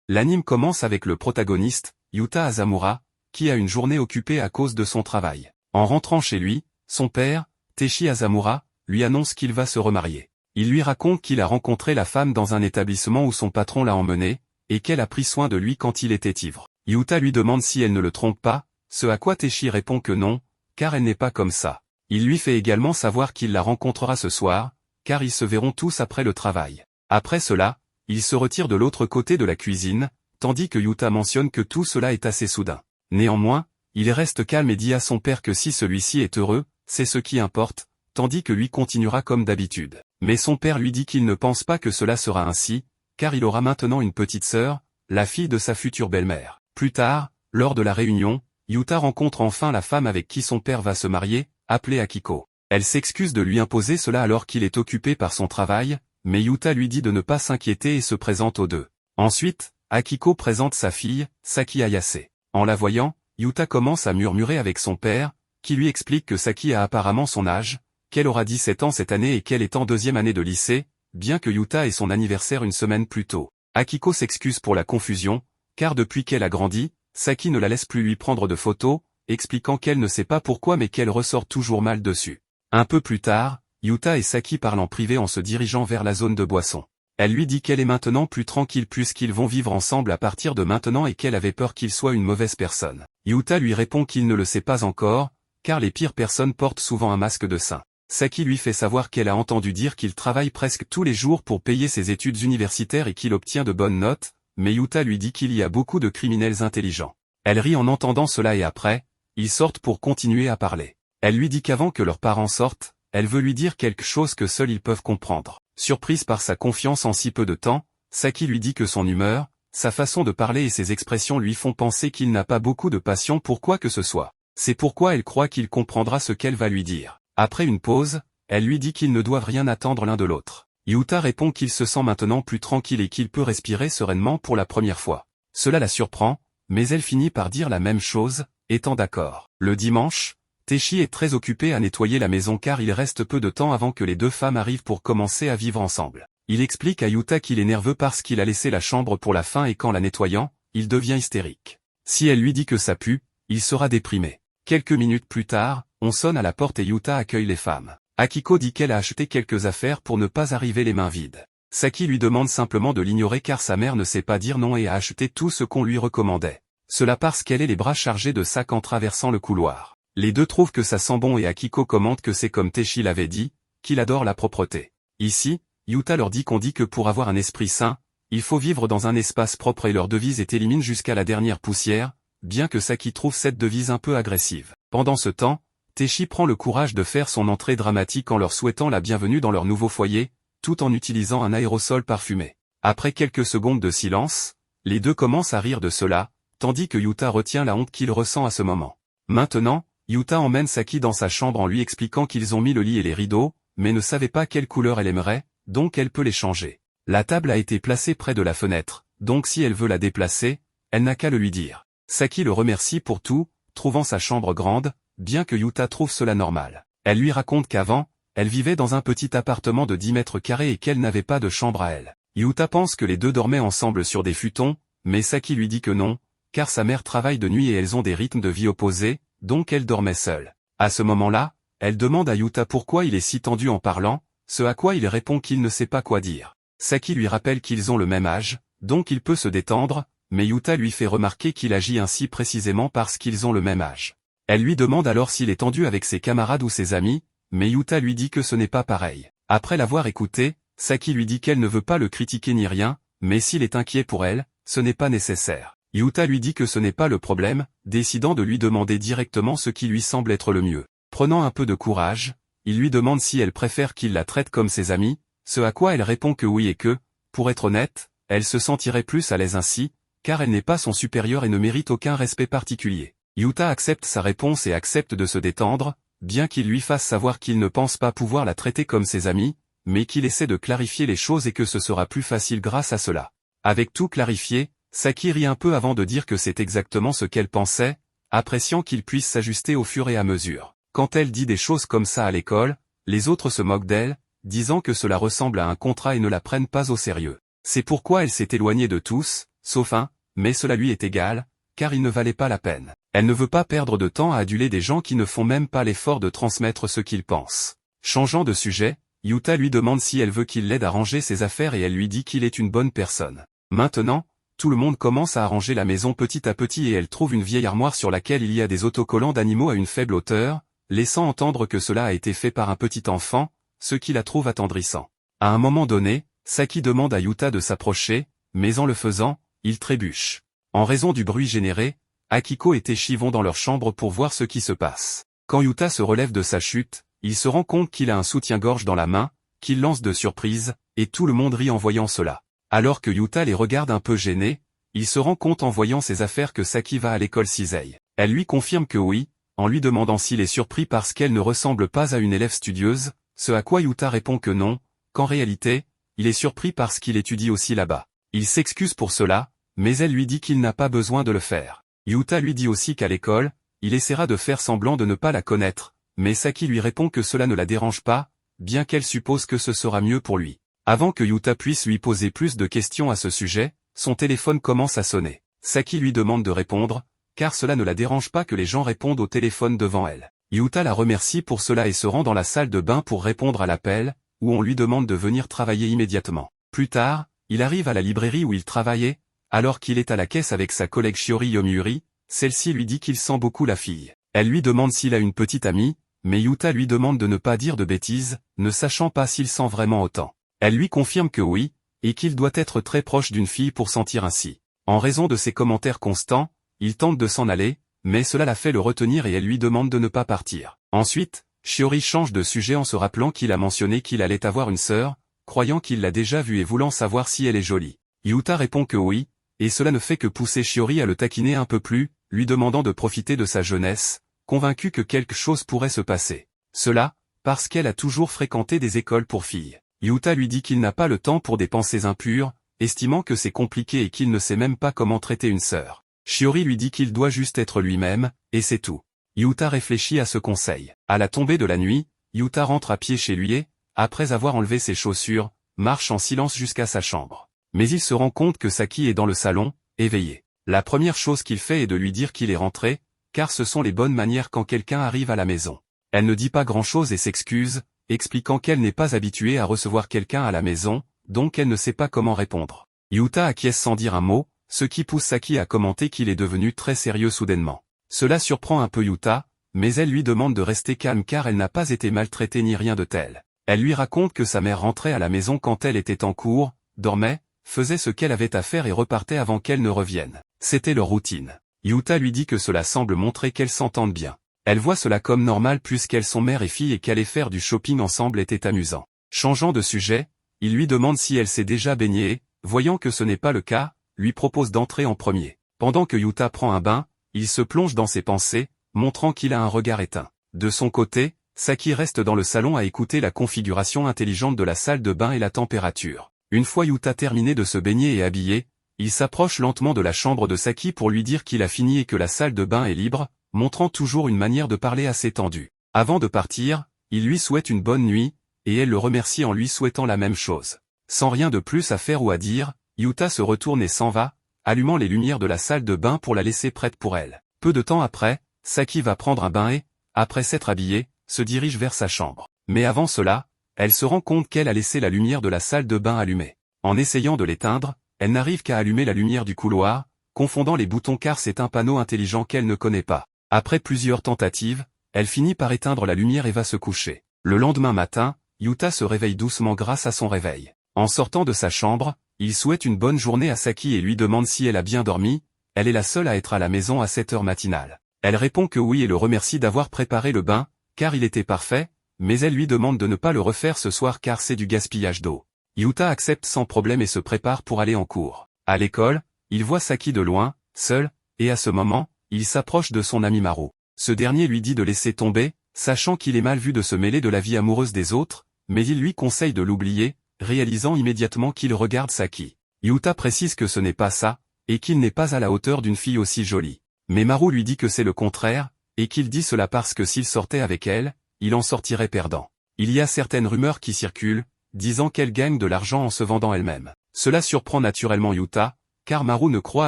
L'anime commence avec le protagoniste, Yuta Azamura, qui a une journée occupée à cause de son travail. En rentrant chez lui, son père, Teishi Azamura, lui annonce qu'il va se remarier. Il lui raconte qu'il a rencontré la femme dans un établissement où son patron l'a emmené, et qu'elle a pris soin de lui quand il était ivre. Yuta lui demande si elle ne le trompe pas, ce à quoi Teishi répond que non, car elle n'est pas comme ça. Il lui fait également savoir qu'il la rencontrera ce soir, car ils se verront tous après le travail. Après cela, il se retire de l'autre côté de la cuisine, tandis que Yuta mentionne que tout cela est assez soudain. Néanmoins, il reste calme et dit à son père que si celui-ci est heureux, c'est ce qui importe, tandis que lui continuera comme d'habitude. Mais son père lui dit qu'il ne pense pas que cela sera ainsi, car il aura maintenant une petite sœur, la fille de sa future belle-mère. Plus tard, lors de la réunion, Yuta rencontre enfin la femme avec qui son père va se marier, appelée Akiko. Elle s'excuse de lui imposer cela alors qu'il est occupé par son travail, mais Yuta lui dit de ne pas s'inquiéter et se présente aux deux. Ensuite, Akiko présente sa fille, Saki Ayase. En la voyant, Yuta commence à murmurer avec son père, qui lui explique que Saki a apparemment son âge, qu'elle aura 17 ans cette année et qu'elle est en deuxième année de lycée, bien que Yuta ait son anniversaire une semaine plus tôt. Akiko s'excuse pour la confusion, car depuis qu'elle a grandi, Saki ne la laisse plus lui prendre de photos, expliquant qu'elle ne sait pas pourquoi mais qu'elle ressort toujours mal dessus. Un peu plus tard, Yuta et Saki parlent en privé en se dirigeant vers la zone de boisson. Elle lui dit qu'elle est maintenant plus tranquille puisqu'ils vont vivre ensemble à partir de maintenant et qu'elle avait peur qu'il soit une mauvaise personne. Yuta lui répond qu'il ne le sait pas encore, car les pires personnes portent souvent un masque de saint. Saki lui fait savoir qu'elle a entendu dire qu'il travaille presque tous les jours pour payer ses études universitaires et qu'il obtient de bonnes notes, mais Yuta lui dit qu'il y a beaucoup de criminels intelligents. Elle rit en entendant cela et après, ils sortent pour continuer à parler. Elle lui dit qu'avant que leurs parents sortent, elle veut lui dire quelque chose que seuls ils peuvent comprendre. Surprise par sa confiance en si peu de temps, Saki lui dit que son humeur, sa façon de parler et ses expressions lui font penser qu'il n'a pas beaucoup de passion pour quoi que ce soit. C'est pourquoi elle croit qu'il comprendra ce qu'elle va lui dire. Après une pause, elle lui dit qu'ils ne doivent rien attendre l'un de l'autre. Yuta répond qu'il se sent maintenant plus tranquille et qu'il peut respirer sereinement pour la première fois. Cela la surprend, mais elle finit par dire la même chose, étant d'accord. Le dimanche, Teishi est très occupé à nettoyer la maison car il reste peu de temps avant que les deux femmes arrivent pour commencer à vivre ensemble. Il explique à Yuta qu'il est nerveux parce qu'il a laissé la chambre pour la fin et qu'en la nettoyant, il devient hystérique. Si elle lui dit que ça pue, il sera déprimé. Quelques minutes plus tard, on sonne à la porte et Yuta accueille les femmes. Akiko dit qu'elle a acheté quelques affaires pour ne pas arriver les mains vides. Saki lui demande simplement de l'ignorer car sa mère ne sait pas dire non et a acheté tout ce qu'on lui recommandait. Cela parce qu'elle est les bras chargés de sacs en traversant le couloir. Les deux trouvent que ça sent bon et Akiko commente que c'est comme Teishi l'avait dit, qu'il adore la propreté. Ici, Yuta leur dit qu'on dit que pour avoir un esprit sain, il faut vivre dans un espace propre et leur devise est élimine jusqu'à la dernière poussière, bien que Saki trouve cette devise un peu agressive. Pendant ce temps, Teishi prend le courage de faire son entrée dramatique en leur souhaitant la bienvenue dans leur nouveau foyer, tout en utilisant un aérosol parfumé. Après quelques secondes de silence, les deux commencent à rire de cela, tandis que Yuta retient la honte qu'il ressent à ce moment. Maintenant, Yuta emmène Saki dans sa chambre en lui expliquant qu'ils ont mis le lit et les rideaux, mais ne savait pas quelle couleur elle aimerait, donc elle peut les changer. La table a été placée près de la fenêtre, donc si elle veut la déplacer, elle n'a qu'à le lui dire. Saki le remercie pour tout, trouvant sa chambre grande, bien que Yuta trouve cela normal. Elle lui raconte qu'avant, elle vivait dans un petit appartement de 10 mètres carrés et qu'elle n'avait pas de chambre à elle. Yuta pense que les deux dormaient ensemble sur des futons, mais Saki lui dit que non, car sa mère travaille de nuit et elles ont des rythmes de vie opposés, donc elle dormait seule. À ce moment-là, elle demande à Yuta pourquoi il est si tendu en parlant, ce à quoi il répond qu'il ne sait pas quoi dire. Saki lui rappelle qu'ils ont le même âge, donc il peut se détendre, mais Yuta lui fait remarquer qu'il agit ainsi précisément parce qu'ils ont le même âge. Elle lui demande alors s'il est tendu avec ses camarades ou ses amis, mais Yuta lui dit que ce n'est pas pareil. Après l'avoir écouté, Saki lui dit qu'elle ne veut pas le critiquer ni rien, mais s'il est inquiet pour elle, ce n'est pas nécessaire. Yuta lui dit que ce n'est pas le problème, décidant de lui demander directement ce qui lui semble être le mieux. Prenant un peu de courage, il lui demande si elle préfère qu'il la traite comme ses amis, ce à quoi elle répond que oui et que, pour être honnête, elle se sentirait plus à l'aise ainsi, car elle n'est pas son supérieur et ne mérite aucun respect particulier. Yuta accepte sa réponse et accepte de se détendre, bien qu'il lui fasse savoir qu'il ne pense pas pouvoir la traiter comme ses amis, mais qu'il essaie de clarifier les choses et que ce sera plus facile grâce à cela. Avec tout clarifié, Saki rit un peu avant de dire que c'est exactement ce qu'elle pensait, appréciant qu'il puisse s'ajuster au fur et à mesure. Quand elle dit des choses comme ça à l'école, les autres se moquent d'elle, disant que cela ressemble à un contrat et ne la prennent pas au sérieux. C'est pourquoi elle s'est éloignée de tous, sauf un, mais cela lui est égal, car il ne valait pas la peine. Elle ne veut pas perdre de temps à aduler des gens qui ne font même pas l'effort de transmettre ce qu'ils pensent. Changeant de sujet, Yuta lui demande si elle veut qu'il l'aide à ranger ses affaires et elle lui dit qu'il est une bonne personne. Maintenant, tout le monde commence à arranger la maison petit à petit et elle trouve une vieille armoire sur laquelle il y a des autocollants d'animaux à une faible hauteur, laissant entendre que cela a été fait par un petit enfant, ce qui la trouve attendrissant. À un moment donné, Saki demande à Yuta de s'approcher, mais en le faisant, il trébuche. En raison du bruit généré, Akiko et Teshi vont dans leur chambre pour voir ce qui se passe. Quand Yuta se relève de sa chute, il se rend compte qu'il a un soutien-gorge dans la main, qu'il lance de surprise, et tout le monde rit en voyant cela. Alors que Yuta les regarde un peu gêné, il se rend compte en voyant ses affaires que Saki va à l'école Sisei. Elle lui confirme que oui, en lui demandant s'il est surpris parce qu'elle ne ressemble pas à une élève studieuse, ce à quoi Yuta répond que non, qu'en réalité, il est surpris parce qu'il étudie aussi là-bas. Il s'excuse pour cela, mais elle lui dit qu'il n'a pas besoin de le faire. Yuta lui dit aussi qu'à l'école, il essaiera de faire semblant de ne pas la connaître, mais Saki lui répond que cela ne la dérange pas, bien qu'elle suppose que ce sera mieux pour lui. Avant que Yuta puisse lui poser plus de questions à ce sujet, son téléphone commence à sonner. Saki lui demande de répondre, car cela ne la dérange pas que les gens répondent au téléphone devant elle. Yuta la remercie pour cela et se rend dans la salle de bain pour répondre à l'appel, où on lui demande de venir travailler immédiatement. Plus tard, il arrive à la librairie où il travaillait, alors qu'il est à la caisse avec sa collègue Shiori Yomiuri, celle-ci lui dit qu'il sent beaucoup la fille. Elle lui demande s'il a une petite amie, mais Yuta lui demande de ne pas dire de bêtises, ne sachant pas s'il sent vraiment autant. Elle lui confirme que oui, et qu'il doit être très proche d'une fille pour sentir ainsi. En raison de ses commentaires constants, il tente de s'en aller, mais cela la fait le retenir et elle lui demande de ne pas partir. Ensuite, Shiori change de sujet en se rappelant qu'il a mentionné qu'il allait avoir une sœur, croyant qu'il l'a déjà vue et voulant savoir si elle est jolie. Yuta répond que oui, et cela ne fait que pousser Shiori à le taquiner un peu plus, lui demandant de profiter de sa jeunesse, convaincu que quelque chose pourrait se passer. Cela, parce qu'elle a toujours fréquenté des écoles pour filles. Yuta lui dit qu'il n'a pas le temps pour des pensées impures, estimant que c'est compliqué et qu'il ne sait même pas comment traiter une sœur. Shiori lui dit qu'il doit juste être lui-même, et c'est tout. Yuta réfléchit à ce conseil. À la tombée de la nuit, Yuta rentre à pied chez lui et, après avoir enlevé ses chaussures, marche en silence jusqu'à sa chambre. Mais il se rend compte que Saki est dans le salon, éveillé. La première chose qu'il fait est de lui dire qu'il est rentré, car ce sont les bonnes manières quand quelqu'un arrive à la maison. Elle ne dit pas grand-chose et s'excuse, expliquant qu'elle n'est pas habituée à recevoir quelqu'un à la maison, donc elle ne sait pas comment répondre. Yuta acquiesce sans dire un mot, ce qui pousse Saki à commenter qu'il est devenu très sérieux soudainement. Cela surprend un peu Yuta, mais elle lui demande de rester calme car elle n'a pas été maltraitée ni rien de tel. Elle lui raconte que sa mère rentrait à la maison quand elle était en cours, dormait, faisait ce qu'elle avait à faire et repartait avant qu'elle ne revienne. C'était leur routine. Yuta lui dit que cela semble montrer qu'elles s'entendent bien. Elle voit cela comme normal puisqu'elles sont mère et fille et qu'aller faire du shopping ensemble était amusant. Changeant de sujet, il lui demande si elle s'est déjà baignée et, voyant que ce n'est pas le cas, lui propose d'entrer en premier. Pendant que Yuta prend un bain, il se plonge dans ses pensées, montrant qu'il a un regard éteint. De son côté, Saki reste dans le salon à écouter la configuration intelligente de la salle de bain et la température. Une fois Yuta terminé de se baigner et habillé, il s'approche lentement de la chambre de Saki pour lui dire qu'il a fini et que la salle de bain est libre, montrant toujours une manière de parler assez tendue. Avant de partir, il lui souhaite une bonne nuit, et elle le remercie en lui souhaitant la même chose. Sans rien de plus à faire ou à dire, Yuta se retourne et s'en va, allumant les lumières de la salle de bain pour la laisser prête pour elle. Peu de temps après, Saki va prendre un bain et, après s'être habillée, se dirige vers sa chambre. Mais avant cela, elle se rend compte qu'elle a laissé la lumière de la salle de bain allumée. En essayant de l'éteindre, elle n'arrive qu'à allumer la lumière du couloir, confondant les boutons car c'est un panneau intelligent qu'elle ne connaît pas. Après plusieurs tentatives, elle finit par éteindre la lumière et va se coucher. Le lendemain matin, Yuta se réveille doucement grâce à son réveil. En sortant de sa chambre, il souhaite une bonne journée à Saki et lui demande si elle a bien dormi. Elle est la seule à être à la maison à cette heure matinale. Elle répond que oui et le remercie d'avoir préparé le bain, car il était parfait, mais elle lui demande de ne pas le refaire ce soir car c'est du gaspillage d'eau. Yuta accepte sans problème et se prépare pour aller en cours. À l'école, il voit Saki de loin, seul, et à ce moment, il s'approche de son ami Maru. Ce dernier lui dit de laisser tomber, sachant qu'il est mal vu de se mêler de la vie amoureuse des autres, mais il lui conseille de l'oublier, réalisant immédiatement qu'il regarde Saki. Yuta précise que ce n'est pas ça, et qu'il n'est pas à la hauteur d'une fille aussi jolie. Mais Maru lui dit que c'est le contraire, et qu'il dit cela parce que s'il sortait avec elle, il en sortirait perdant. Il y a certaines rumeurs qui circulent, disant qu'elle gagne de l'argent en se vendant elle-même. Cela surprend naturellement Yuta, car Maru ne croit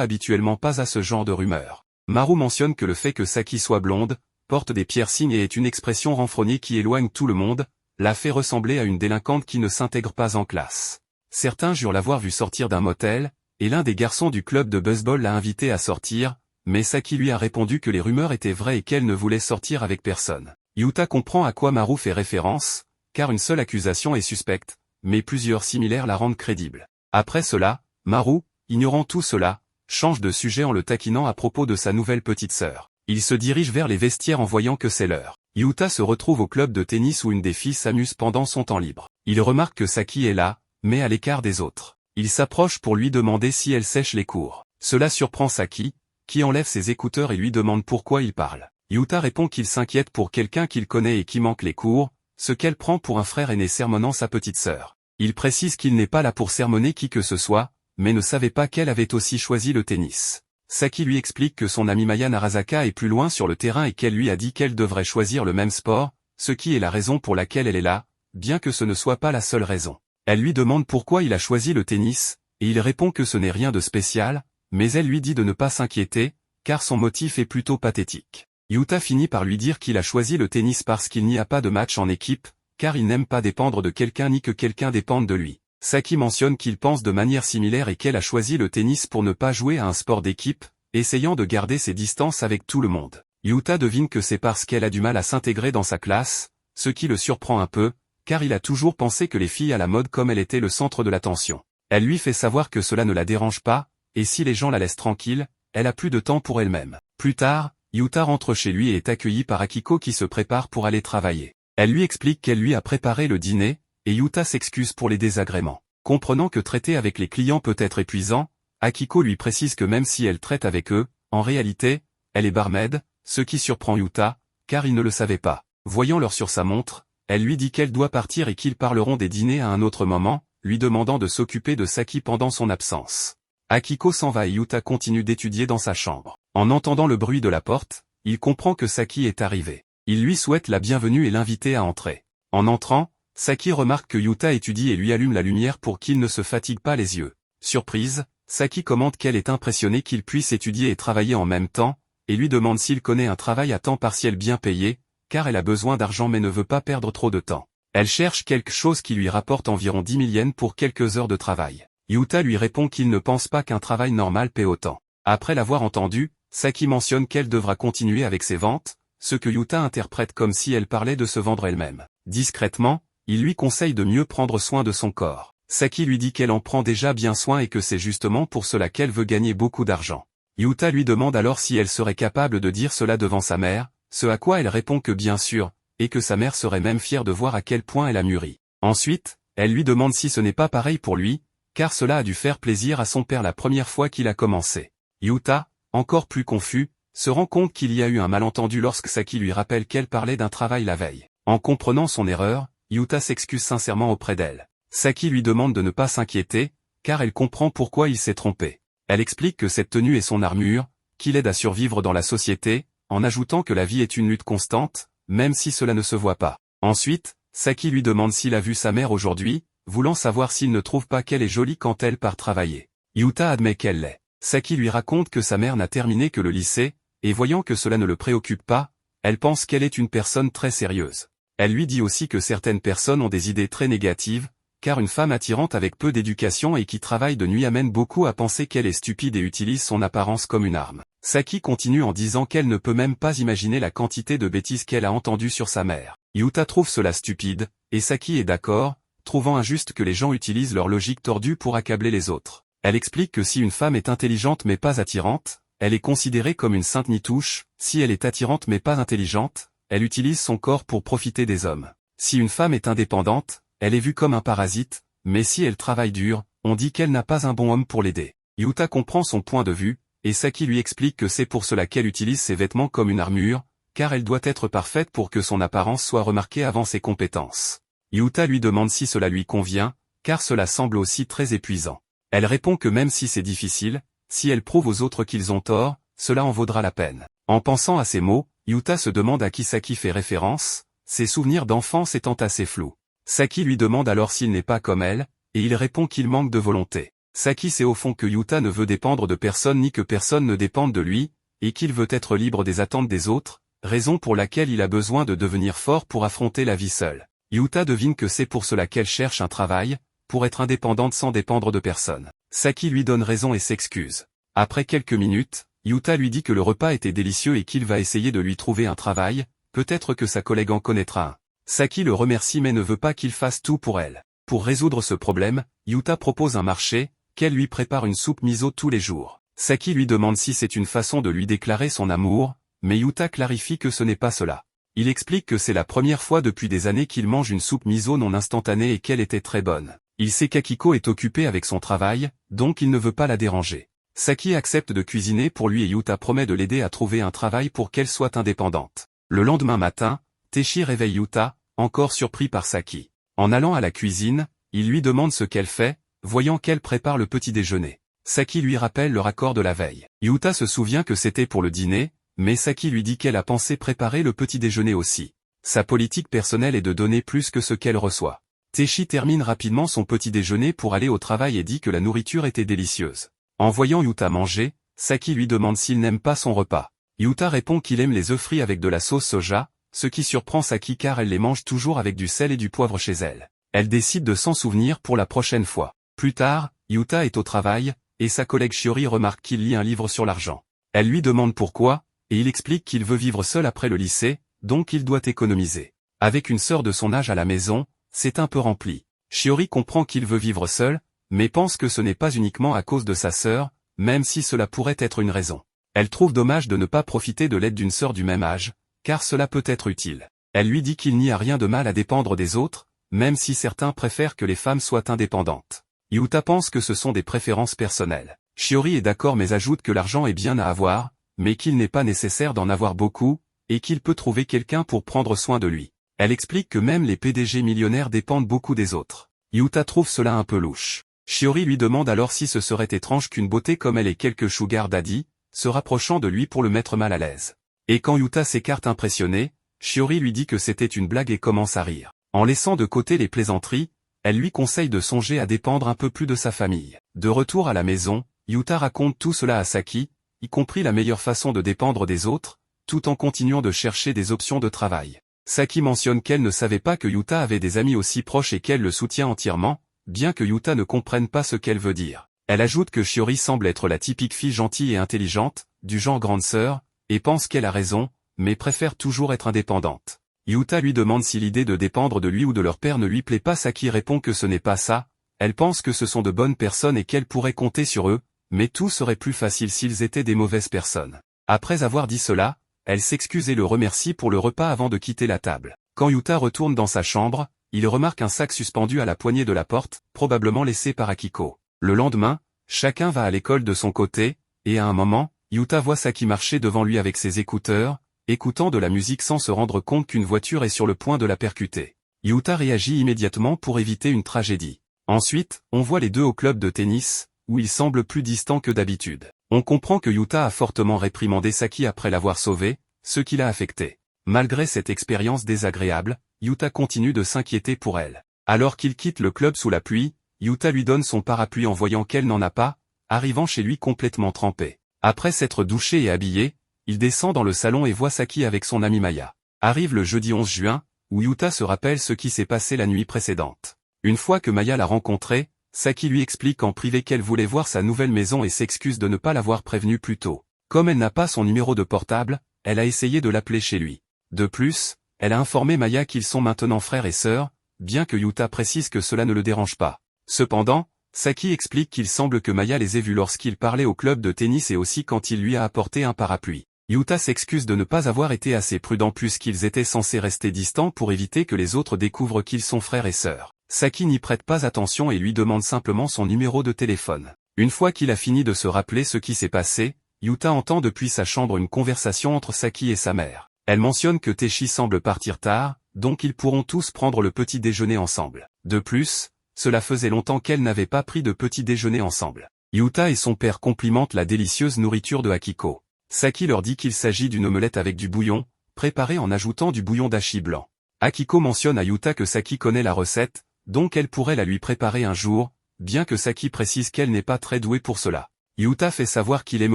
habituellement pas à ce genre de rumeurs. Maru mentionne que le fait que Saki soit blonde, porte des piercings et est une expression renfrognée qui éloigne tout le monde, la fait ressembler à une délinquante qui ne s'intègre pas en classe. Certains jurent l'avoir vue sortir d'un motel, et l'un des garçons du club de baseball l'a invitée à sortir, mais Saki lui a répondu que les rumeurs étaient vraies et qu'elle ne voulait sortir avec personne. Yuta comprend à quoi Maru fait référence, car une seule accusation est suspecte, mais plusieurs similaires la rendent crédible. Après cela, Maru, ignorant tout cela, change de sujet en le taquinant à propos de sa nouvelle petite sœur. Il se dirige vers les vestiaires en voyant que c'est l'heure. Yuta se retrouve au club de tennis où une des filles s'amuse pendant son temps libre. Il remarque que Saki est là, mais à l'écart des autres. Il s'approche pour lui demander si elle sèche les cours. Cela surprend Saki, qui enlève ses écouteurs et lui demande pourquoi il parle. Yuta répond qu'il s'inquiète pour quelqu'un qu'il connaît et qui manque les cours, ce qu'elle prend pour un frère aîné sermonnant sa petite sœur. Il précise qu'il n'est pas là pour sermonner qui que ce soit, mais ne savait pas qu'elle avait aussi choisi le tennis. Saki lui explique que son amie Maya Narasaka est plus loin sur le terrain et qu'elle lui a dit qu'elle devrait choisir le même sport, ce qui est la raison pour laquelle elle est là, bien que ce ne soit pas la seule raison. Elle lui demande pourquoi il a choisi le tennis, et il répond que ce n'est rien de spécial, mais elle lui dit de ne pas s'inquiéter, car son motif est plutôt pathétique. Yuta finit par lui dire qu'il a choisi le tennis parce qu'il n'y a pas de match en équipe, car il n'aime pas dépendre de quelqu'un ni que quelqu'un dépende de lui. Saki mentionne qu'il pense de manière similaire et qu'elle a choisi le tennis pour ne pas jouer à un sport d'équipe, essayant de garder ses distances avec tout le monde. Yuta devine que c'est parce qu'elle a du mal à s'intégrer dans sa classe, ce qui le surprend un peu, car il a toujours pensé que les filles à la mode comme elle étaient le centre de l'attention. Elle lui fait savoir que cela ne la dérange pas, et si les gens la laissent tranquille, elle a plus de temps pour elle-même. Plus tard, Yuta rentre chez lui et est accueillie par Akiko qui se prépare pour aller travailler. Elle lui explique qu'elle lui a préparé le dîner, et Yuta s'excuse pour les désagréments. Comprenant que traiter avec les clients peut être épuisant, Akiko lui précise que même si elle traite avec eux, en réalité, elle est barmaid, ce qui surprend Yuta, car il ne le savait pas. Voyant l'heure sur sa montre, elle lui dit qu'elle doit partir et qu'ils parleront des dîners à un autre moment, lui demandant de s'occuper de Saki pendant son absence. Akiko s'en va et Yuta continue d'étudier dans sa chambre. En entendant le bruit de la porte, il comprend que Saki est arrivé. Il lui souhaite la bienvenue et l'invite à entrer. En entrant, Saki remarque que Yuta étudie et lui allume la lumière pour qu'il ne se fatigue pas les yeux. Surprise, Saki commente qu'elle est impressionnée qu'il puisse étudier et travailler en même temps, et lui demande s'il connaît un travail à temps partiel bien payé, car elle a besoin d'argent mais ne veut pas perdre trop de temps. Elle cherche quelque chose qui lui rapporte environ 10 000 yens pour quelques heures de travail. Yuta lui répond qu'il ne pense pas qu'un travail normal paie autant. Après l'avoir entendu, Saki mentionne qu'elle devra continuer avec ses ventes, ce que Yuta interprète comme si elle parlait de se vendre elle-même. Discrètement, il lui conseille de mieux prendre soin de son corps. Saki lui dit qu'elle en prend déjà bien soin et que c'est justement pour cela qu'elle veut gagner beaucoup d'argent. Yuta lui demande alors si elle serait capable de dire cela devant sa mère, ce à quoi elle répond que bien sûr, et que sa mère serait même fière de voir à quel point elle a mûri. Ensuite, elle lui demande si ce n'est pas pareil pour lui, car cela a dû faire plaisir à son père la première fois qu'il a commencé. Yuta, encore plus confus, se rend compte qu'il y a eu un malentendu lorsque Saki lui rappelle qu'elle parlait d'un travail la veille. En comprenant son erreur, Yuta s'excuse sincèrement auprès d'elle. Saki lui demande de ne pas s'inquiéter, car elle comprend pourquoi il s'est trompé. Elle explique que cette tenue est son armure, qui l'aide à survivre dans la société, en ajoutant que la vie est une lutte constante, même si cela ne se voit pas. Ensuite, Saki lui demande s'il a vu sa mère aujourd'hui, voulant savoir s'il ne trouve pas qu'elle est jolie quand elle part travailler. Yuta admet qu'elle l'est. Saki lui raconte que sa mère n'a terminé que le lycée, et voyant que cela ne le préoccupe pas, elle pense qu'elle est une personne très sérieuse. Elle lui dit aussi que certaines personnes ont des idées très négatives, car une femme attirante avec peu d'éducation et qui travaille de nuit amène beaucoup à penser qu'elle est stupide et utilise son apparence comme une arme. Saki continue en disant qu'elle ne peut même pas imaginer la quantité de bêtises qu'elle a entendues sur sa mère. Yuta trouve cela stupide, et Saki est d'accord, trouvant injuste que les gens utilisent leur logique tordue pour accabler les autres. Elle explique que si une femme est intelligente mais pas attirante, elle est considérée comme une sainte nitouche, si elle est attirante mais pas intelligente, elle utilise son corps pour profiter des hommes. Si une femme est indépendante, elle est vue comme un parasite, mais si elle travaille dur, on dit qu'elle n'a pas un bon homme pour l'aider. Yuta comprend son point de vue, et Saki lui explique que c'est pour cela qu'elle utilise ses vêtements comme une armure, car elle doit être parfaite pour que son apparence soit remarquée avant ses compétences. Yuta lui demande si cela lui convient, car cela semble aussi très épuisant. Elle répond que même si c'est difficile, si elle prouve aux autres qu'ils ont tort, cela en vaudra la peine. En pensant à ces mots, Yuta se demande à qui Saki fait référence, ses souvenirs d'enfance étant assez flous. Saki lui demande alors s'il n'est pas comme elle, et il répond qu'il manque de volonté. Saki sait au fond que Yuta ne veut dépendre de personne ni que personne ne dépende de lui, et qu'il veut être libre des attentes des autres, raison pour laquelle il a besoin de devenir fort pour affronter la vie seule. Yuta devine que c'est pour cela qu'elle cherche un travail, pour être indépendante sans dépendre de personne. Saki lui donne raison et s'excuse. Après quelques minutes, Yuta lui dit que le repas était délicieux et qu'il va essayer de lui trouver un travail, peut-être que sa collègue en connaîtra un. Saki le remercie mais ne veut pas qu'il fasse tout pour elle. Pour résoudre ce problème, Yuta propose un marché, qu'elle lui prépare une soupe miso tous les jours. Saki lui demande si c'est une façon de lui déclarer son amour, mais Yuta clarifie que ce n'est pas cela. Il explique que c'est la première fois depuis des années qu'il mange une soupe miso non instantanée et qu'elle était très bonne. Il sait qu'Akiko est occupée avec son travail, donc il ne veut pas la déranger. Saki accepte de cuisiner pour lui et Yuta promet de l'aider à trouver un travail pour qu'elle soit indépendante. Le lendemain matin, Teishi réveille Yuta, encore surpris par Saki. En allant à la cuisine, il lui demande ce qu'elle fait, voyant qu'elle prépare le petit déjeuner. Saki lui rappelle le raccord de la veille. Yuta se souvient que c'était pour le dîner, mais Saki lui dit qu'elle a pensé préparer le petit déjeuner aussi. Sa politique personnelle est de donner plus que ce qu'elle reçoit. Teishi termine rapidement son petit déjeuner pour aller au travail et dit que la nourriture était délicieuse. En voyant Yuta manger, Saki lui demande s'il n'aime pas son repas. Yuta répond qu'il aime les œufs frits avec de la sauce soja, ce qui surprend Saki car elle les mange toujours avec du sel et du poivre chez elle. Elle décide de s'en souvenir pour la prochaine fois. Plus tard, Yuta est au travail, et sa collègue Shiori remarque qu'il lit un livre sur l'argent. Elle lui demande pourquoi, et il explique qu'il veut vivre seul après le lycée, donc il doit économiser. Avec une sœur de son âge à la maison, c'est un peu rempli. Shiori comprend qu'il veut vivre seul, mais pense que ce n'est pas uniquement à cause de sa sœur, même si cela pourrait être une raison. Elle trouve dommage de ne pas profiter de l'aide d'une sœur du même âge, car cela peut être utile. Elle lui dit qu'il n'y a rien de mal à dépendre des autres, même si certains préfèrent que les femmes soient indépendantes. Yuta pense que ce sont des préférences personnelles. Shiori est d'accord mais ajoute que l'argent est bien à avoir, mais qu'il n'est pas nécessaire d'en avoir beaucoup, et qu'il peut trouver quelqu'un pour prendre soin de lui. Elle explique que même les PDG millionnaires dépendent beaucoup des autres. Yuta trouve cela un peu louche. Shiori lui demande alors si ce serait étrange qu'une beauté comme elle ait quelques sugar daddy, se rapprochant de lui pour le mettre mal à l'aise. Et quand Yuta s'écarte impressionné, Shiori lui dit que c'était une blague et commence à rire. En laissant de côté les plaisanteries, elle lui conseille de songer à dépendre un peu plus de sa famille. De retour à la maison, Yuta raconte tout cela à Saki, y compris la meilleure façon de dépendre des autres, tout en continuant de chercher des options de travail. Saki mentionne qu'elle ne savait pas que Yuta avait des amis aussi proches et qu'elle le soutient entièrement, bien que Yuta ne comprenne pas ce qu'elle veut dire. Elle ajoute que Shiori semble être la typique fille gentille et intelligente, du genre grande sœur, et pense qu'elle a raison, mais préfère toujours être indépendante. Yuta lui demande si l'idée de dépendre de lui ou de leur père ne lui plaît pas. Saki répond que ce n'est pas ça, elle pense que ce sont de bonnes personnes et qu'elle pourrait compter sur eux, mais tout serait plus facile s'ils étaient des mauvaises personnes. Après avoir dit cela, elle s'excuse et le remercie pour le repas avant de quitter la table. Quand Yuta retourne dans sa chambre, il remarque un sac suspendu à la poignée de la porte, probablement laissé par Akiko. Le lendemain, chacun va à l'école de son côté, et à un moment, Yuta voit Saki marcher devant lui avec ses écouteurs, écoutant de la musique sans se rendre compte qu'une voiture est sur le point de la percuter. Yuta réagit immédiatement pour éviter une tragédie. Ensuite, on voit les deux au club de tennis, où ils semblent plus distants que d'habitude. On comprend que Yuta a fortement réprimandé Saki après l'avoir sauvé, ce qui l'a affecté. Malgré cette expérience désagréable, Yuta continue de s'inquiéter pour elle. Alors qu'il quitte le club sous la pluie, Yuta lui donne son parapluie en voyant qu'elle n'en a pas, arrivant chez lui complètement trempée. Après s'être douché et habillé, il descend dans le salon et voit Saki avec son amie Maya. Arrive le jeudi 11 juin, où Yuta se rappelle ce qui s'est passé la nuit précédente. Une fois que Maya l'a rencontré, Saki lui explique en privé qu'elle voulait voir sa nouvelle maison et s'excuse de ne pas l'avoir prévenue plus tôt. Comme elle n'a pas son numéro de portable, elle a essayé de l'appeler chez lui. De plus, elle a informé Maya qu'ils sont maintenant frères et sœurs, bien que Yuta précise que cela ne le dérange pas. Cependant, Saki explique qu'il semble que Maya les ait vus lorsqu'il parlait au club de tennis et aussi quand il lui a apporté un parapluie. Yuta s'excuse de ne pas avoir été assez prudent puisqu'ils étaient censés rester distants pour éviter que les autres découvrent qu'ils sont frères et sœurs. Saki n'y prête pas attention et lui demande simplement son numéro de téléphone. Une fois qu'il a fini de se rappeler ce qui s'est passé, Yuta entend depuis sa chambre une conversation entre Saki et sa mère. Elle mentionne que Teishi semble partir tard, donc ils pourront tous prendre le petit déjeuner ensemble. De plus, cela faisait longtemps qu'elle n'avait pas pris de petit déjeuner ensemble. Yuta et son père complimentent la délicieuse nourriture de Akiko. Saki leur dit qu'il s'agit d'une omelette avec du bouillon, préparée en ajoutant du bouillon d'achi blanc. Akiko mentionne à Yuta que Saki connaît la recette, donc elle pourrait la lui préparer un jour, bien que Saki précise qu'elle n'est pas très douée pour cela. Yuta fait savoir qu'il aime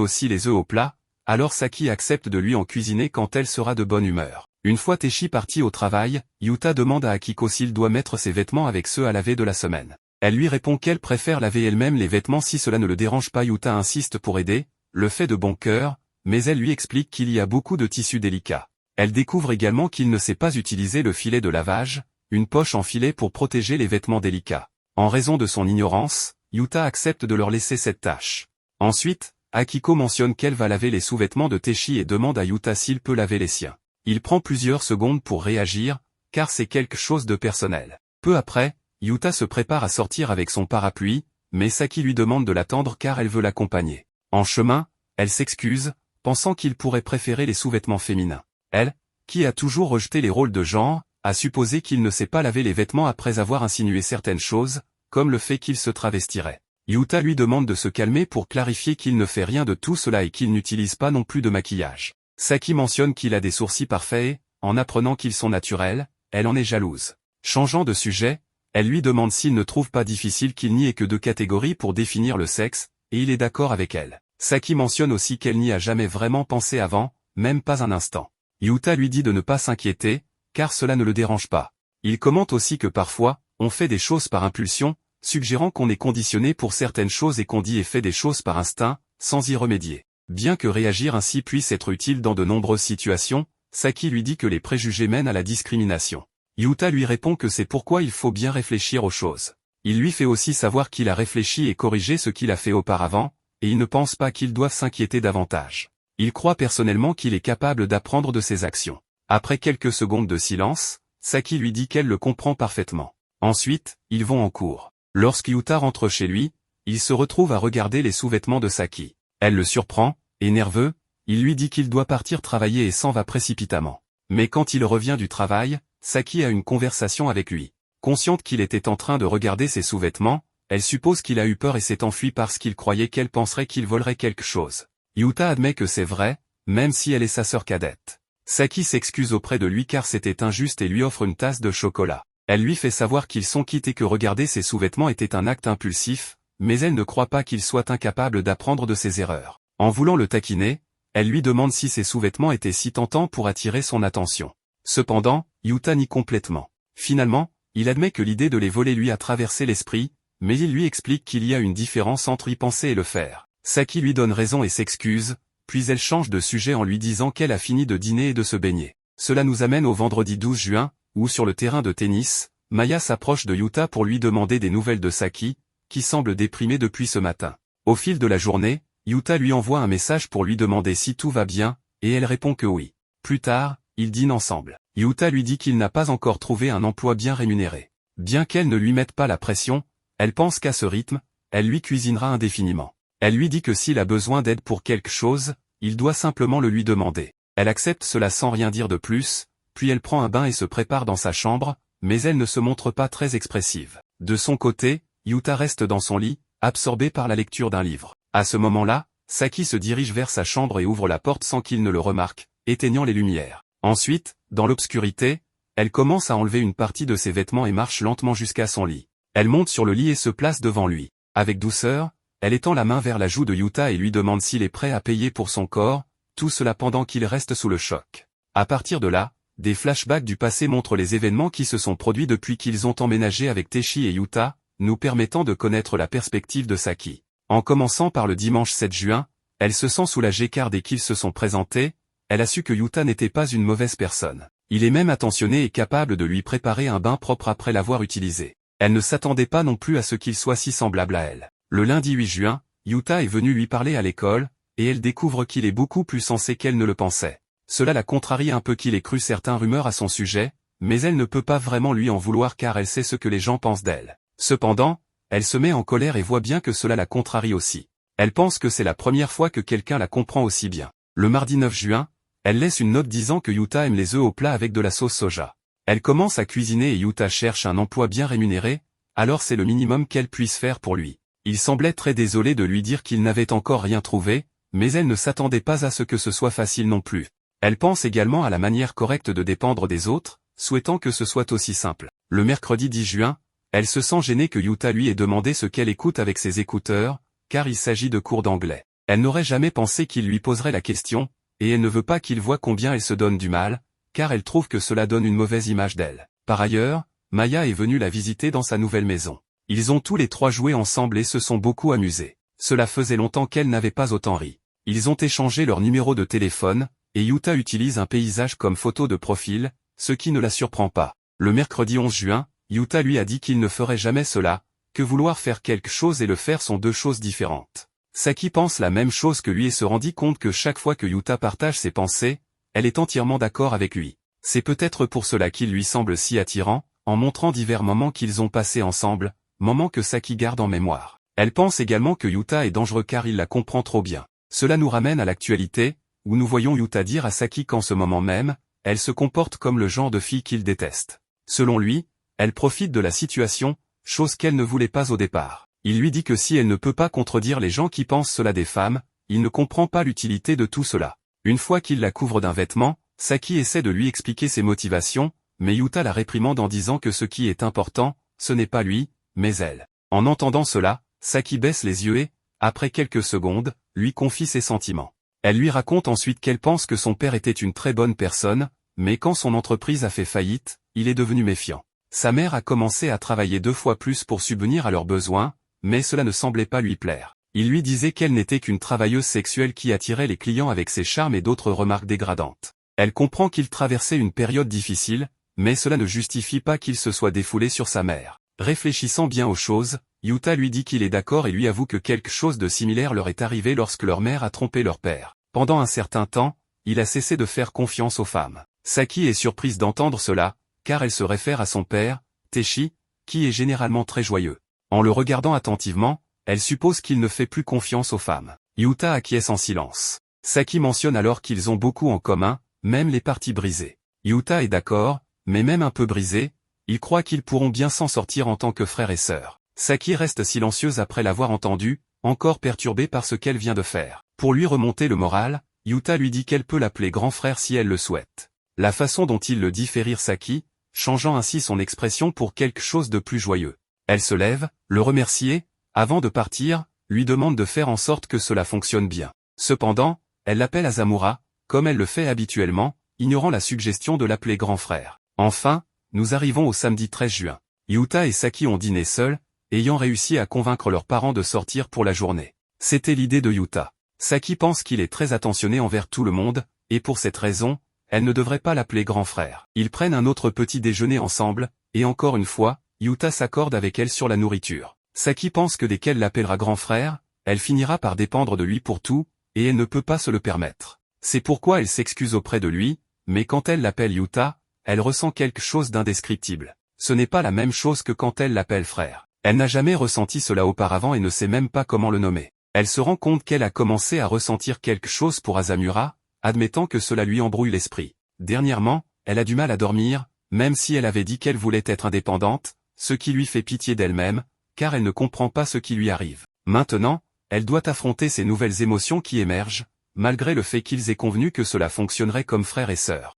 aussi les œufs au plat, alors Saki accepte de lui en cuisiner quand elle sera de bonne humeur. Une fois Teshi parti au travail, Yuta demande à Akiko s'il doit mettre ses vêtements avec ceux à laver de la semaine. Elle lui répond qu'elle préfère laver elle-même les vêtements si cela ne le dérange pas. Yuta insiste pour aider, le fait de bon cœur, mais elle lui explique qu'il y a beaucoup de tissus délicats. Elle découvre également qu'il ne sait pas utiliser le filet de lavage, une poche en filet pour protéger les vêtements délicats. En raison de son ignorance, Yuta accepte de leur laisser cette tâche. Ensuite, Akiko mentionne qu'elle va laver les sous-vêtements de Teshi et demande à Yuta s'il peut laver les siens. Il prend plusieurs secondes pour réagir, car c'est quelque chose de personnel. Peu après, Yuta se prépare à sortir avec son parapluie, mais Saki lui demande de l'attendre car elle veut l'accompagner. En chemin, elle s'excuse, pensant qu'il pourrait préférer les sous-vêtements féminins. Elle, qui a toujours rejeté les rôles de genre, a supposé qu'il ne sait pas laver les vêtements après avoir insinué certaines choses, comme le fait qu'il se travestirait. Yuta lui demande de se calmer pour clarifier qu'il ne fait rien de tout cela et qu'il n'utilise pas non plus de maquillage. Saki mentionne qu'il a des sourcils parfaits et, en apprenant qu'ils sont naturels, elle en est jalouse. Changeant de sujet, elle lui demande s'il ne trouve pas difficile qu'il n'y ait que deux catégories pour définir le sexe, et il est d'accord avec elle. Saki mentionne aussi qu'elle n'y a jamais vraiment pensé avant, même pas un instant. Yuta lui dit de ne pas s'inquiéter, car cela ne le dérange pas. Il commente aussi que parfois, on fait des choses par impulsion, suggérant qu'on est conditionné pour certaines choses et qu'on dit et fait des choses par instinct, sans y remédier. Bien que réagir ainsi puisse être utile dans de nombreuses situations, Saki lui dit que les préjugés mènent à la discrimination. Yuta lui répond que c'est pourquoi il faut bien réfléchir aux choses. Il lui fait aussi savoir qu'il a réfléchi et corrigé ce qu'il a fait auparavant, et il ne pense pas qu'il doive s'inquiéter davantage. Il croit personnellement qu'il est capable d'apprendre de ses actions. Après quelques secondes de silence, Saki lui dit qu'elle le comprend parfaitement. Ensuite, ils vont en cours. Lorsque Yuta rentre chez lui, il se retrouve à regarder les sous-vêtements de Saki. Elle le surprend, et nerveux, il lui dit qu'il doit partir travailler et s'en va précipitamment. Mais quand il revient du travail, Saki a une conversation avec lui. Consciente qu'il était en train de regarder ses sous-vêtements, elle suppose qu'il a eu peur et s'est enfui parce qu'il croyait qu'elle penserait qu'il volerait quelque chose. Yuta admet que c'est vrai, même si elle est sa sœur cadette. Saki s'excuse auprès de lui car c'était injuste et lui offre une tasse de chocolat. Elle lui fait savoir qu'ils sont quittes et que regarder ses sous-vêtements était un acte impulsif, mais elle ne croit pas qu'il soit incapable d'apprendre de ses erreurs. En voulant le taquiner, elle lui demande si ses sous-vêtements étaient si tentants pour attirer son attention. Cependant, Yuta nie complètement. Finalement, il admet que l'idée de les voler lui a traversé l'esprit, mais il lui explique qu'il y a une différence entre y penser et le faire. Saki lui donne raison et s'excuse, puis elle change de sujet en lui disant qu'elle a fini de dîner et de se baigner. Cela nous amène au vendredi 12 juin, où sur le terrain de tennis, Maya s'approche de Yuta pour lui demander des nouvelles de Saki, qui semble déprimé depuis ce matin. Au fil de la journée, Yuta lui envoie un message pour lui demander si tout va bien, et elle répond que oui. Plus tard, ils dînent ensemble. Yuta lui dit qu'il n'a pas encore trouvé un emploi bien rémunéré. Bien qu'elle ne lui mette pas la pression, elle pense qu'à ce rythme, elle lui cuisinera indéfiniment. Elle lui dit que s'il a besoin d'aide pour quelque chose, il doit simplement le lui demander. Elle accepte cela sans rien dire de plus, puis elle prend un bain et se prépare dans sa chambre, mais elle ne se montre pas très expressive. De son côté, Yuta reste dans son lit, absorbé par la lecture d'un livre. À ce moment-là, Saki se dirige vers sa chambre et ouvre la porte sans qu'il ne le remarque, éteignant les lumières. Ensuite, dans l'obscurité, elle commence à enlever une partie de ses vêtements et marche lentement jusqu'à son lit. Elle monte sur le lit et se place devant lui. Avec douceur, elle étend la main vers la joue de Yuta et lui demande s'il est prêt à payer pour son corps, tout cela pendant qu'il reste sous le choc. À partir de là, des flashbacks du passé montrent les événements qui se sont produits depuis qu'ils ont emménagé avec Teshi et Yuta, nous permettant de connaître la perspective de Saki. En commençant par le dimanche 7 juin, elle se sent soulagée car dès qu'ils se sont présentés, elle a su que Yuta n'était pas une mauvaise personne. Il est même attentionné et capable de lui préparer un bain propre après l'avoir utilisé. Elle ne s'attendait pas non plus à ce qu'il soit si semblable à elle. Le lundi 8 juin, Yuta est venu lui parler à l'école, et elle découvre qu'il est beaucoup plus sensé qu'elle ne le pensait. Cela la contrarie un peu qu'il ait cru certaines rumeurs à son sujet, mais elle ne peut pas vraiment lui en vouloir car elle sait ce que les gens pensent d'elle. Cependant, elle se met en colère et voit bien que cela la contrarie aussi. Elle pense que c'est la première fois que quelqu'un la comprend aussi bien. Le mardi 9 juin, elle laisse une note disant que Yuta aime les œufs au plat avec de la sauce soja. Elle commence à cuisiner et Yuta cherche un emploi bien rémunéré, alors c'est le minimum qu'elle puisse faire pour lui. Il semblait très désolé de lui dire qu'il n'avait encore rien trouvé, mais elle ne s'attendait pas à ce que ce soit facile non plus. Elle pense également à la manière correcte de dépendre des autres, souhaitant que ce soit aussi simple. Le mercredi 10 juin, Elle se sent gênée que Yuta lui ait demandé ce qu'elle écoute avec ses écouteurs, car il s'agit de cours d'anglais. Elle n'aurait jamais pensé qu'il lui poserait la question, et elle ne veut pas qu'il voie combien elle se donne du mal, car elle trouve que cela donne une mauvaise image d'elle. Par ailleurs, Maya est venue la visiter dans sa nouvelle maison. Ils ont tous les trois joué ensemble et se sont beaucoup amusés. Cela faisait longtemps qu'elle n'avait pas autant ri. Ils ont échangé leur numéro de téléphone, et Yuta utilise un paysage comme photo de profil, ce qui ne la surprend pas. Le mercredi 11 juin, Yuta lui a dit qu'il ne ferait jamais cela, que vouloir faire quelque chose et le faire sont deux choses différentes. Saki pense la même chose que lui et se rendit compte que chaque fois que Yuta partage ses pensées, elle est entièrement d'accord avec lui. C'est peut-être pour cela qu'il lui semble si attirant, en montrant divers moments qu'ils ont passés ensemble, moments que Saki garde en mémoire. Elle pense également que Yuta est dangereux car il la comprend trop bien. Cela nous ramène à l'actualité, où nous voyons Yuta dire à Saki qu'en ce moment même, elle se comporte comme le genre de fille qu'il déteste. Selon lui, elle profite de la situation, chose qu'elle ne voulait pas au départ. Il lui dit que si elle ne peut pas contredire les gens qui pensent cela des femmes, il ne comprend pas l'utilité de tout cela. Une fois qu'il la couvre d'un vêtement, Saki essaie de lui expliquer ses motivations, mais Yuta la réprimande en disant que ce qui est important, ce n'est pas lui, mais elle. En entendant cela, Saki baisse les yeux et, après quelques secondes, lui confie ses sentiments. Elle lui raconte ensuite qu'elle pense que son père était une très bonne personne, mais quand son entreprise a fait faillite, il est devenu méfiant. Sa mère a commencé à travailler 2 fois plus pour subvenir à leurs besoins, mais cela ne semblait pas lui plaire. Il lui disait qu'elle n'était qu'une travailleuse sexuelle qui attirait les clients avec ses charmes et d'autres remarques dégradantes. Elle comprend qu'il traversait une période difficile, mais cela ne justifie pas qu'il se soit défoulé sur sa mère. Réfléchissant bien aux choses, Yuta lui dit qu'il est d'accord et lui avoue que quelque chose de similaire leur est arrivé lorsque leur mère a trompé leur père. Pendant un certain temps, il a cessé de faire confiance aux femmes. Saki est surprise d'entendre cela, car elle se réfère à son père, Teishi, qui est généralement très joyeux. En le regardant attentivement, elle suppose qu'il ne fait plus confiance aux femmes. Yuta acquiesce en silence. Saki mentionne alors qu'ils ont beaucoup en commun, même les parties brisées. Yuta est d'accord, mais même un peu brisé, ils croient qu'ils pourront bien s'en sortir en tant que frères et sœurs. Saki reste silencieuse après l'avoir entendu, encore perturbée par ce qu'elle vient de faire. Pour lui remonter le moral, Yuta lui dit qu'elle peut l'appeler grand frère si elle le souhaite. La façon dont il le dit fait rire Saki, changeant ainsi son expression pour quelque chose de plus joyeux. Elle se lève, le remercie et, avant de partir, lui demande de faire en sorte que cela fonctionne bien. Cependant, elle l'appelle Azamura, comme elle le fait habituellement, ignorant la suggestion de l'appeler grand frère. Enfin, nous arrivons au samedi 13 juin. Yuta et Saki ont dîné seuls, ayant réussi à convaincre leurs parents de sortir pour la journée. C'était l'idée de Yuta. Saki pense qu'il est très attentionné envers tout le monde, et pour cette raison, elle ne devrait pas l'appeler grand frère. Ils prennent un autre petit déjeuner ensemble, et encore une fois, Yuta s'accorde avec elle sur la nourriture. Saki pense que dès qu'elle l'appellera grand frère, elle finira par dépendre de lui pour tout, et elle ne peut pas se le permettre. C'est pourquoi elle s'excuse auprès de lui, mais quand elle l'appelle Yuta, elle ressent quelque chose d'indescriptible. Ce n'est pas la même chose que quand elle l'appelle frère. Elle n'a jamais ressenti cela auparavant et ne sait même pas comment le nommer. Elle se rend compte qu'elle a commencé à ressentir quelque chose pour Azamura, admettant que cela lui embrouille l'esprit. Dernièrement, elle a du mal à dormir, même si elle avait dit qu'elle voulait être indépendante, ce qui lui fait pitié d'elle-même, car elle ne comprend pas ce qui lui arrive. Maintenant, elle doit affronter ces nouvelles émotions qui émergent, malgré le fait qu'ils aient convenu que cela fonctionnerait comme frère et sœur.